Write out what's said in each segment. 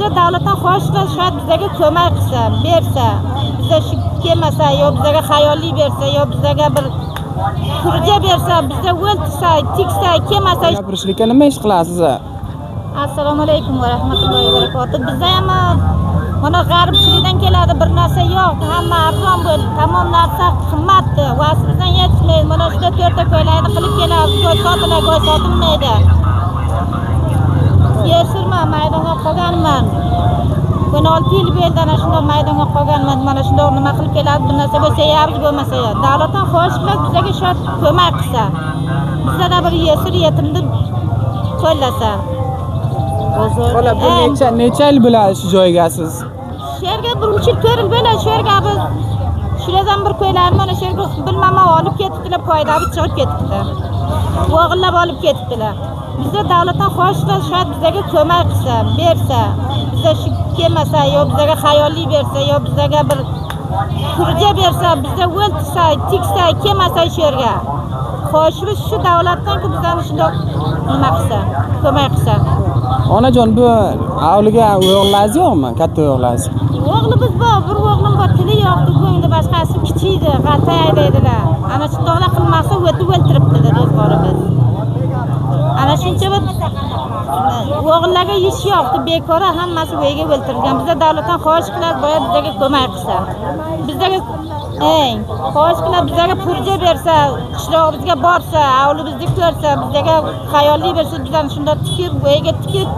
Bizga davlatdan xohish qilib shoyad bizga ko'mak qilsa, bersa, bizga shu kelmasa, yo bizga xayolli bersa, yo bizga bir purja bersa, bizga o'ltirsa, tiksa, kelmasa. Gapirishlikka nima ish qilasiz? Assalomu alaykum va rahmatullohi va barakatuh. Bizda ham mana g'arbchilikdan keladi, bir narsa yo'q, hamma arzon bo'ldi, tamom narsa qimmatdi. Vasibizdan yetishmaydi. Mana shunda 4 ta ko'ylayni qilib keladi, go'y sotiladi, go'y sotilmaydi. Yesirman, maydonga qolganman. Buni 6 yil bo'ldi, ana shunda maydonga qolganman. Mana shunda nima qilib keladi, bir narsa bo'lsa yaxshi bo'lmasa yo'q. Davlatdan xohish qilib bizga shu ko'mak qilsa. Bizda bir yesir yetimni qo'llasa. Xo'la, bu necha yil bo'ladi shu joygasiz? Shu yerga 1 yil 4 yil bo'ladi. Shu yerga biz shuradan bir ko'ylarni mana shu yerga bilmaman olib ketibdilar, foydali chiqib ketibdi. O'g'illab olib ketibdilar. Bizda davlatdan xohish qilib shoyad bizga ko'mak qilsa, bersa, bizga shu kelmasa, yo bizga xayolli bersa, yo bizga bir purja bersa, bizga o'ltirsa, tiksa, kelmasa shu yerga. Xohishimiz shu davlatdan-ku bizani shunda nima qilsa, ko'mak qilsa. Onajon, bu avliga o'g'illar yo'qmi? Katta o'g'illar. O'g'limiz bor, bir o'g'lim bor, tili yo'qdi, ko'ngli boshqasi kichikdi, g'alta aylaydilar. Ana shu dog'lar qilmasa o'tib o'ltiribdi do'stlarimiz. Ana shuncha o'g'illarga ish yo'qdi, bekor hammasi o'yiga o'ltirilgan. Bizda davlatdan xohish qilib boya bizga ko'mak qilsa. Bizga xohish qilib bizga purja bersa, qishlog'imizga borsa, avlimizni ko'rsa, bizga xayolli bersa, bizdan shunda tikib, o'yiga tikib,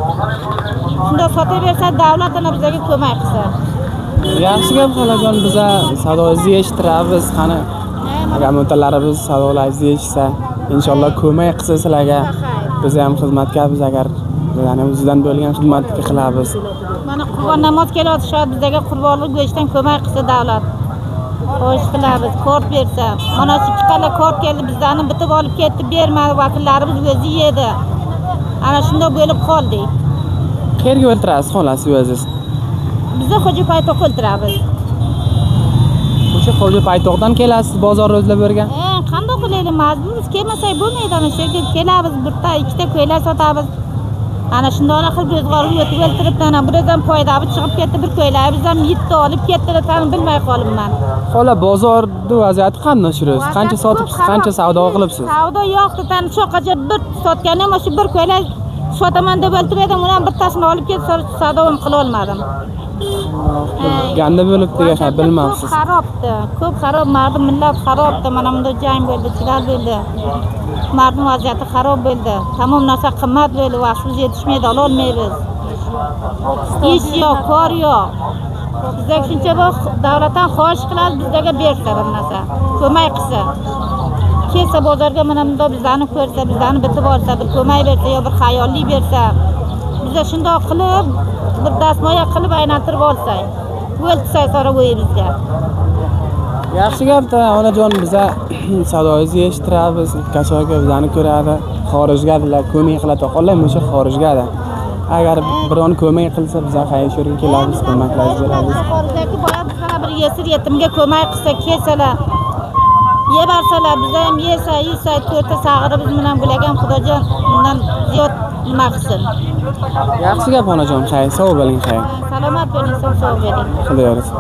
shunda sotaversa, davlat ana bizga ko'mak qilsa. Yaxshi gap xolajon, biz sadoingizni eshittiramiz. Qani agar mutalarimiz sadoingizni eshitsa, inshaalloh ko'mak qilsa sizlarga. Biz ham xizmatkarmiz, agar ya'ni o'zidan bo'lgan xizmatni qilamiz. Mana Qurbon namoz keladi, shoyad bizga qurbonlik go'shdan ko'mak qilsa davlat. Xohish qilamiz, kort bersa. Mana shu chiqqanlar kort keldi, bizlarni bitib olib ketdi, bermadi, vakillarimiz o'zi yedi. Ana shunda bo'lib qoldik. Qayerga o'ltirasiz xolasi o'zingiz? Bizda Xo'ja Paytoq o'ltiramiz. O'sha Xo'ja Paytoqdan kelasiz, bozorni o'zlab o'rgan? Qanday qilaylik, majburmiz, kelmasak bo'lmaydi. Ana shu yerga kelamiz, bitta, ikkita ko'ylar sotamiz. Ana shunday qilib o'zg'orib o'tib o'ltiribdi. Ana buradan foydali chiqib ketdi, bir ko'ylar bizdan 7 olib ketdilar, tan bilmay qolibman. Xola, bozorning vaziyati qanday shurasiz? Qancha sotibsiz, qancha savdo qilibsiz? Savdo yo'qdi, tan shoqacha bir sotganim, o'sha bir ko'ylar sotaman deb o'ltirdim, undan bittasini olib ketib savdoim qila olmadim. Ganda bo'lib degan bilmabsiz. Xarobdi, ko'p xarob, mardum millat xarobdi. Mana bunda jang bo'ldi, chigal bo'ldi. Mardum vaziyati xarob bo'ldi. Tamom narsa qimmat bo'ldi, vaqtimiz yetishmaydi, ola olmaymiz. Ish yo'q, kor yo'q. Bizga shuncha davlatdan xohish qiladi, bizga bersa bir narsa, ko'mak qilsa. Kelsa bozorga mana bunda bizlarni ko'rsa, bizlarni bitib olsa, bir ko'mak bersa, yo bir xayolli bersa, bizga shunday qilib bir dastmoya qilib aylantirib olsak, o'ltirsak sora o'yimizga. Yaxshi gapda, onajon, biz sadoingizni eshittiramiz, kachoga bizani ko'radi, xorijgalar, ko'mak qiladi, qolay o'sha xorijgada. Agar biron ko'mak qilsa, biz qayerga yo'rga kelamiz, ko'maklarni beramiz. Xorijdagi boya bizga bir yesir yetimga ko'mak qilsa, kelsalar, yebarsalar, biz ham yesa, 4 ta sag'irimiz bilan bo'lagan Xudojon undan ziyod nima qilsin. Yaxshi gap onajon, xayr, sog' bo'ling, xayr. Salomat bo'ling, sog' bo'ling. Xudo yo'rsin.